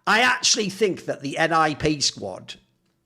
I actually think that the NiP squad.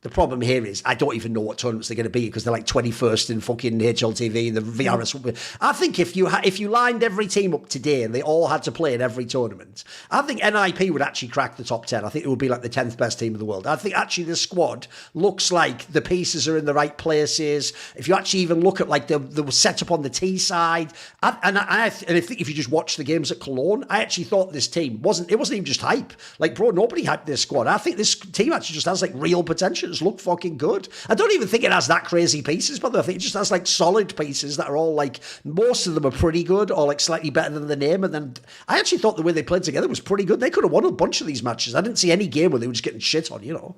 The problem here is I don't even know what tournaments they're going to be because they're like 21st in fucking HLTV and the VRS. I think if you lined every team up today and they all had to play in every tournament, I think NiP would actually crack the top 10. I think it would be like the 10th best team in the world. I think actually the squad looks like the pieces are in the right places. If you actually even look at like the setup on the T side, I think if you just watch the games at Cologne, I actually thought this team wasn't even just hype. Like, bro, nobody hyped this squad. I think this team actually just has like real potential. Look fucking good. I don't even think it has that crazy pieces, but I think it just has like solid pieces that are all like, most of them are pretty good or like slightly better than the name. And then I actually thought the way they played together was pretty good. They could have won a bunch of these matches. I didn't see any game where they were just getting shit on, you know.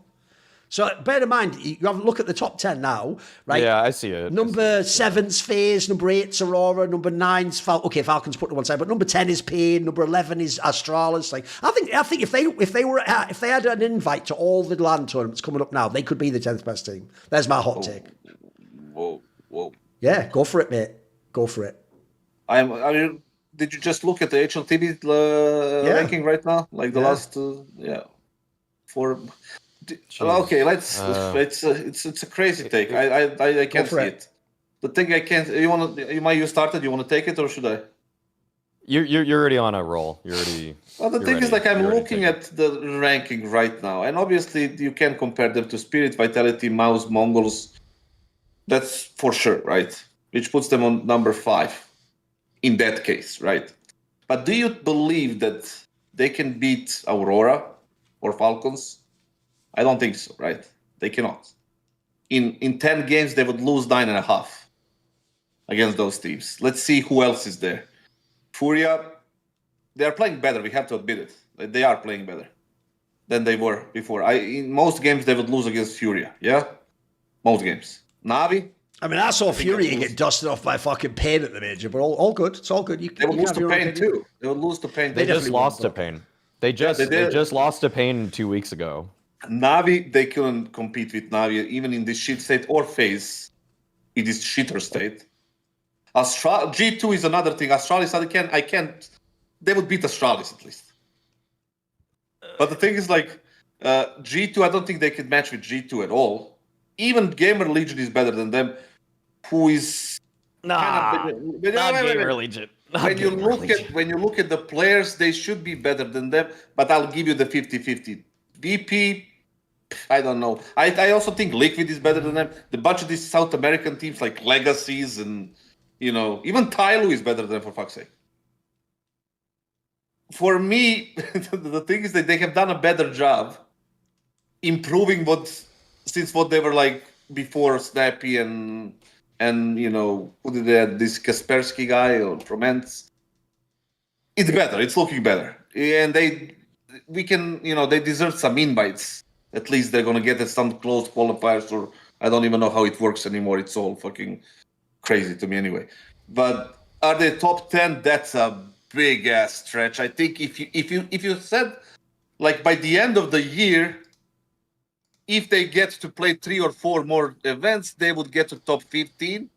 So bear in mind, you have a look at the top 10 now, right? Yeah, I see it. Number 7's FaZe, number 8's Aurora, number 9's Falcons put to one side, but number 10 is Pain, number 11 is Astralis. Like I think if they had an invite to all the LAN tournaments coming up now, they could be the 10th best team. There's my hot take. Whoa. Yeah, go for it, mate. Go for it. I mean, did you just look at the HLTV ranking right now? Like the last, for. Okay, let's. It's a crazy take. I can't see it. The thing I can't. You started. You want to take it or should I? You're already on a roll. You're already. Well, the thing is, like, I'm looking at the ranking right now, and obviously you can compare them to Spirit, Vitality, Mouse, Mongols. That's for sure, right? Which puts them on number 5. In that case, right? But do you believe that they can beat Aurora or Falcons? I don't think so, right? They cannot. In 10 games, they would lose 9.5 against those teams. Let's see who else is there. Furia, they are playing better. We have to admit it. They are playing better than they were before. In most games, they would lose against Furia, yeah? Most games. Navi? I mean, I saw Furia get dusted off by fucking Pain at the major, but all good. It's all good. They would lose to Pain, too. They would lose to Pain. They just lost to Pain. They just lost to Pain 2 weeks ago. Navi, they couldn't compete with Navi, even in this shit state or FaZe in this shitter state. G2 is another thing. Astralis, I can't. They would beat Astralis at least. But the thing is, like, G2, I don't think they could match with G2 at all. Even Gamer Legion is better than them, who is... Not Gamer Legion. When you look at the players, they should be better than them, but I'll give you the 50-50. VP, I don't know. I also think Liquid is better than them. The bunch of these South American teams like Legacies and, you know, even Tyloo is better than them, for fuck's sake. For me, the thing is that they have done a better job improving since what they were like before Snappy and you know, who did they have, this Kaspersky guy or Promens. It's better. It's looking better. And they deserve some invites. At least they're going to get at some close qualifiers, or I don't even know how it works anymore. It's all fucking crazy to me anyway. But are they top 10? That's a big ass stretch. I think if you said, like, by the end of the year, if they get to play 3 or 4 more events, they would get to top 15.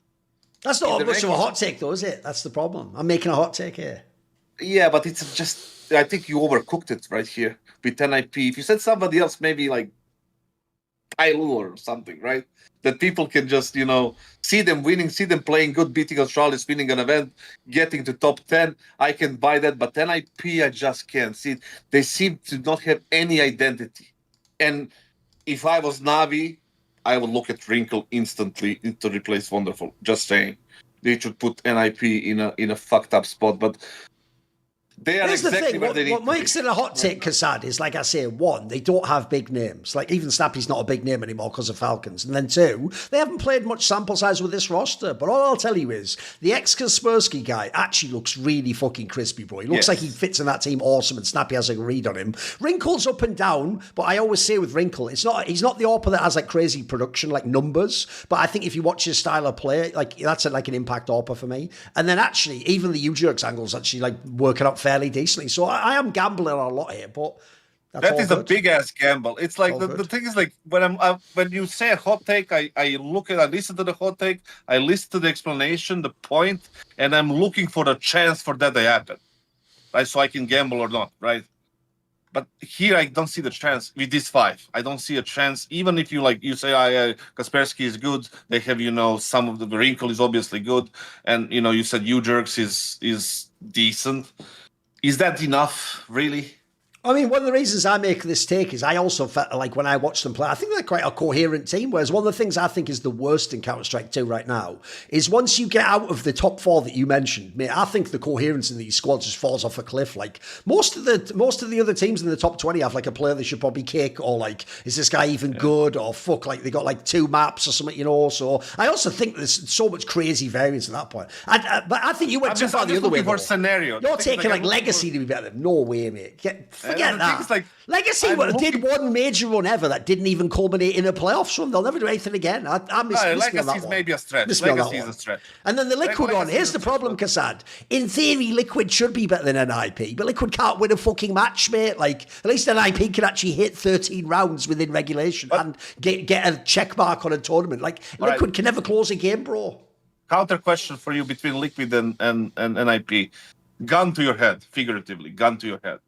That's not much of a hot take, though, is it? That's the problem. I'm making a hot take here. Yeah, but it's just, I think you overcooked it right here with NiP. If you said somebody else, maybe like Tyloo or something, right? That people can just, you know, see them winning, see them playing good, beating Astralis, winning an event, getting to top 10. I can buy that, but NiP, I just can't see it. They seem to not have any identity. And if I was Navi, I would look at Wrinkle instantly to replace Wonderful. Just saying. They should put NiP in a fucked up spot, but they are exactly where they need to be. What makes it a hot take, Kassad, is, like I say, 1, they don't have big names. Like, even Snappy's not a big name anymore because of Falcons. And then 2, they haven't played much sample size with this roster. But all I'll tell you is, the ex-Kaspersky guy actually looks really fucking crispy, bro. He looks like he fits in that team awesome, and Snappy has a read on him. Wrinkle's up and down, but I always say with Wrinkle, he's not the AWPer that has, like, crazy production, like numbers. But I think if you watch his style of play, like, that's like an impact AWPer for me. And then actually, even the U-Jerks angle's actually, like, working out fairly decently. So I am gambling a lot here, but that is a big ass gamble. It's like the thing is, like, when you say a hot take, I listen to the hot take, I listen to the explanation, the point, and I'm looking for the chance for that to happen, right? So I can gamble or not, right? But here I don't see the chance with these 5. I don't see a chance. Even if you say Kaspersky is good, they have some of the Wrinkle is obviously good, and you said Ujerks is decent. Is that enough, really? I mean, one of the reasons I make this take is I also felt like when I watched them play, I think they're quite a coherent team. Whereas one of the things I think is the worst in Counter-Strike 2 right now is once you get out of the top 4 that you mentioned, mate, I think the coherence in these squads just falls off a cliff. Like most of the other teams in the top 20 have like a player they should probably kick, or like, is this guy even good? Or fuck, like they got like 2 maps or something, So I also think there's so much crazy variance at that point. But I think you went too far the other way. For scenario. You're taking like Legacy to be better. No way, mate. Forget that. Legacy did one major run ever that didn't even culminate in a playoffs run. They'll never do anything again. I miss Legacy is maybe a stretch. Legacy is a stretch. And then the Liquid one. Here's the problem, Kassad. In theory, Liquid should be better than NiP, but Liquid can't win a fucking match, mate. Like, at least NiP can actually hit 13 rounds within regulation and get a check mark on a tournament. Like, Liquid can never close a game, bro. Counter question for you between Liquid and NiP. Gun to your head, figuratively, gun to your head.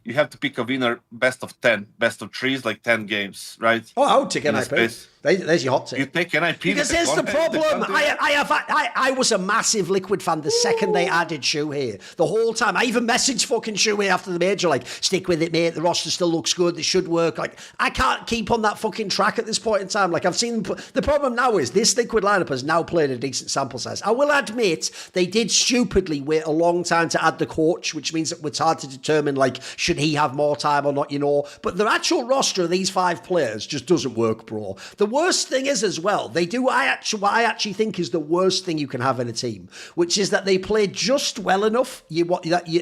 You have to pick a winner, best of 10, best of 3s, like 10 games, right? Oh, I would take NiP. There's your hot take. You take NiP because here's the problem. I was a massive Liquid fan the second they added Shuhei. The whole time, I even messaged fucking Shuhei after the major, like, stick with it, mate. The roster still looks good. This should work. Like, I can't keep on that fucking track at this point in time. Like, I've seen the problem now is this Liquid lineup has now played a decent sample size. I will admit they did stupidly wait a long time to add the coach, which means that it's hard to determine like should he have more time or not. But the actual roster of these 5 players just doesn't work, bro. The worst thing is as well, they do what I actually think is the worst thing you can have in a team, which is that they play just well enough.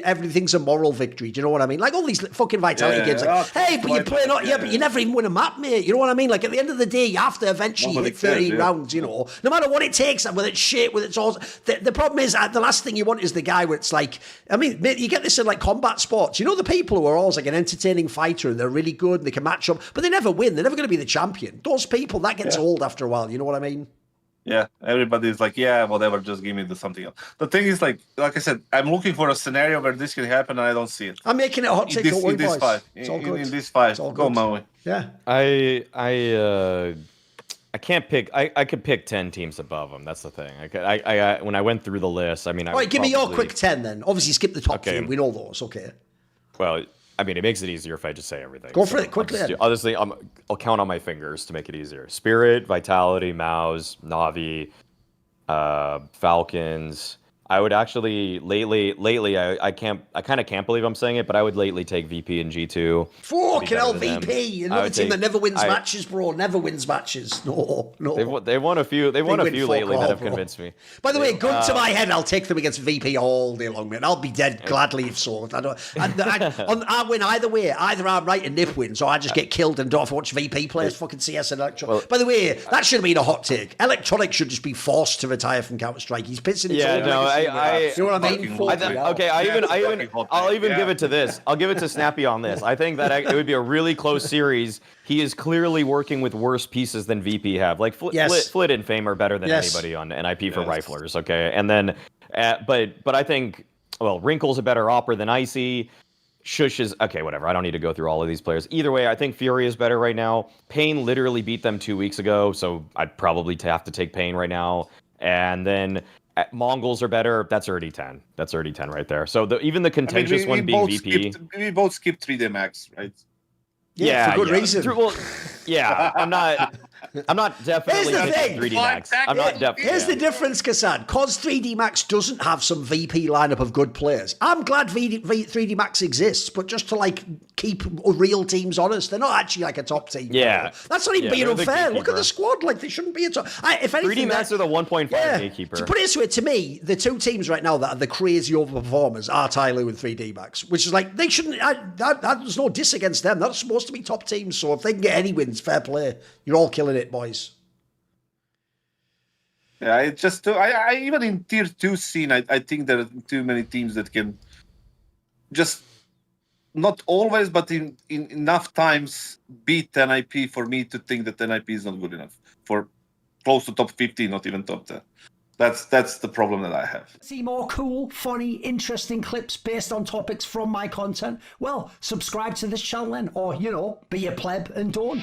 Everything's a moral victory. Do you know what I mean? Like all these fucking Vitality games. Like, hey, but you play not. Yeah, but you never even win a map, mate. You know what I mean? Like at the end of the day, you have to eventually hit 13 rounds. No matter what it takes, whether it's shit, whether it's all. The problem is the last thing you want is the guy where it's like, I mean, you get this in like combat sports. The people who are always like an entertaining fighter and they're really good and they can match up, but they never win. They're never going to be the champion. Those people, that gets old after a while. You know what I mean? Yeah, everybody's like, yeah, whatever, just give me something else. The thing is, like I said, I'm looking for a scenario where this can happen, and I don't see it. I'm making it a hot take. In this 5. In this 5. Go, Maui. Yeah. I can't pick. I could pick 10 teams above them. That's the thing. I when I went through the list, I mean, all right, give me your quick 10 then. Obviously, skip the top 10. We know those. Okay. Well, I mean, it makes it easier if I just say everything. Go for it quickly. Honestly, I'll count on my fingers to make it easier. Spirit, Vitality, Mouse, Na'Vi, Falcons. I would actually lately I kind of can't believe I'm saying it, but I would lately take VP and G2. Fucking hell, VP, another team that never wins matches, bro. Never wins matches. No. They won a few. They won a few lately that have convinced me. By the way, gun to my head, I'll take them against VP all day long, man. I'll be dead gladly if so. I win either way. Either I'm right and NiP wins, or I just get killed and don't have to watch VP play fucking CS and Electronic. Well, by the way, that should have been a hot take. Electronic should just be forced to retire from Counter-Strike. He's pissing his own legacy. You know what I mean? I'll even give it to this. I'll give it to Snappy on this. I think that it would be a really close series. He is clearly working with worse pieces than VP have. Like Flit and Fame are better than anybody on NiP for riflers. Okay, and then, but I think Wrinkle's a better opper than Icy. Shush is okay. Whatever. I don't need to go through all of these players. Either way, I think Fury is better right now. Pain literally beat them 2 weeks ago, so I'd probably have to take Pain right now. And then Mongols are better. That's already 10. That's already 10 right there. So even the contentious one being VP. We both skipped 3D Max, right? Yeah, for good reason. I'm not definitely taking 3D Max. I'm not definitely. Here's the difference, Kassad. Because 3D Max doesn't have some VP lineup of good players. I'm glad 3D Max exists, but just to keep real teams honest, they're not actually like a top team. Yeah, that's not even being unfair. Look at the squad; they shouldn't be a top. If anything, 3D Max are the 1.5 gatekeeper. To put it this way, to me, the 2 teams right now that are the crazy overperformers are Tyloo and 3D Max, which is like they shouldn't. There's no diss against them. That's supposed to be top teams. So if they can get any wins, fair play. You're all killing it, boys. Yeah, it's just I even in tier 2 scene, I think there are too many teams that can just not always, but in enough times beat NiP for me to think that NiP is not good enough for close to top 15, not even top 10. That's the problem that I have. See more cool, funny, interesting clips based on topics from my content? Well, subscribe to this channel then, or, you know, be a pleb and don't.